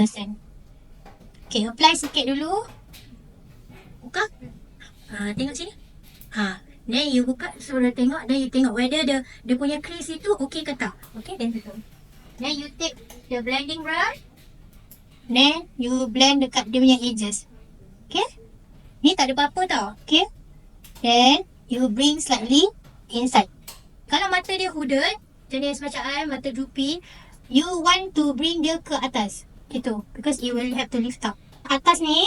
50%. Okay, apply sikit dulu. Buka. Tengok sini. Then you buka, suruh tengok. Then you tengok whether dia punya crease itu okay ke tak. Okay, then tutup. Then you take the blending brush. Then you blend dekat dia punya edges. Okay. Ni tak ada apa-apa tau. Okay. Then you bring slightly inside. Kalau mata dia hooded, jenis macam I, mata droopy, you want to bring dia ke atas. Gitu. Because you will have to lift up. Atas ni,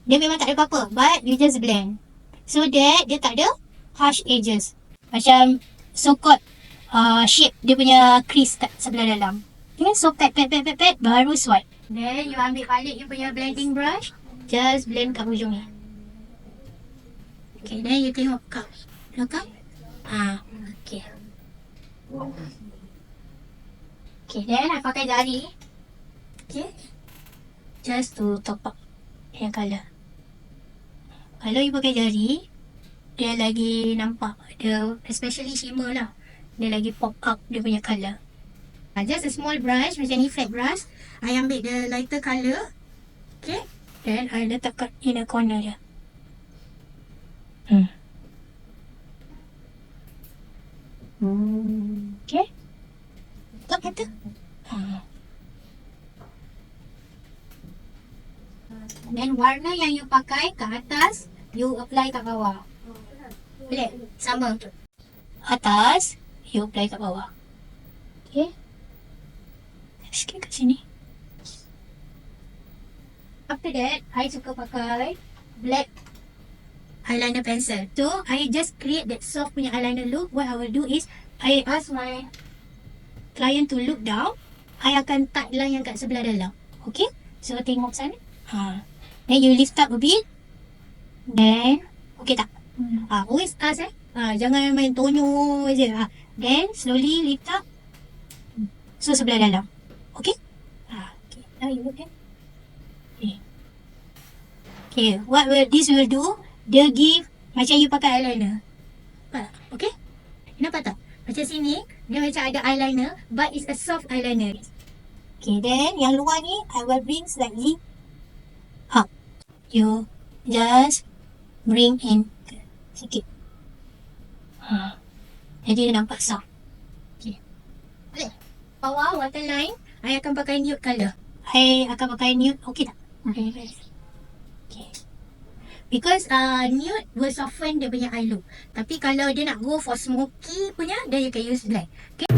dia memang tak ada apa-apa. But you just blend. So that dia tak ada harsh edges. Macam so-called shape dia punya crease kat sebelah dalam. Okay, so pat, baru swipe. Then you ambil balik you punya blending brush. Just blend kat hujung ni. Okay, then you tengok cup. Tengok cup? Okay. Okay, then I pakai jari. Okay. Just to top up yang colour. Kalau you pakai jari, dia lagi nampak. Dia especially shimmer lah. Dia lagi pop up dia punya colour. Just a small brush, macam ni flat brush. I ambil the lighter colour. Okay. Then I letak kat inner corner dia. Okay. Tak kata. Then warna yang you pakai kat atas, you apply kat bawah. Boleh? Sama. Atas, you apply kat bawah. Okay. Sikit kat sini. After that, I suka pakai black eyeliner pencil. So, I just create that soft punya eyeliner look. What I will do is, I ask my client to look down. I akan tight line yang kat sebelah dalam. Okay? So, tengok sana. Then you lift up a bit. Then, okay tak? Always ask jangan main tonyo je. Then, slowly lift up. So, sebelah dalam. Okay? Okay. Now you look at. Okay. What this will do, dia give macam you pakai eyeliner. Okay? Nampak tak? Macam sini, dia macam ada eyeliner, but it's a soft eyeliner. Okay, then yang luar ni, I will bring slightly up. You just bring in sikit. Jadi dia nampak soft. Okay. Boleh? Bawah waterline, I akan pakai nude colour. I akan pakai nude, okay tak? Okay. Because nude will soften dia punya eye look. Tapi kalau dia nak go for smoky punya, then you can use black. Okay?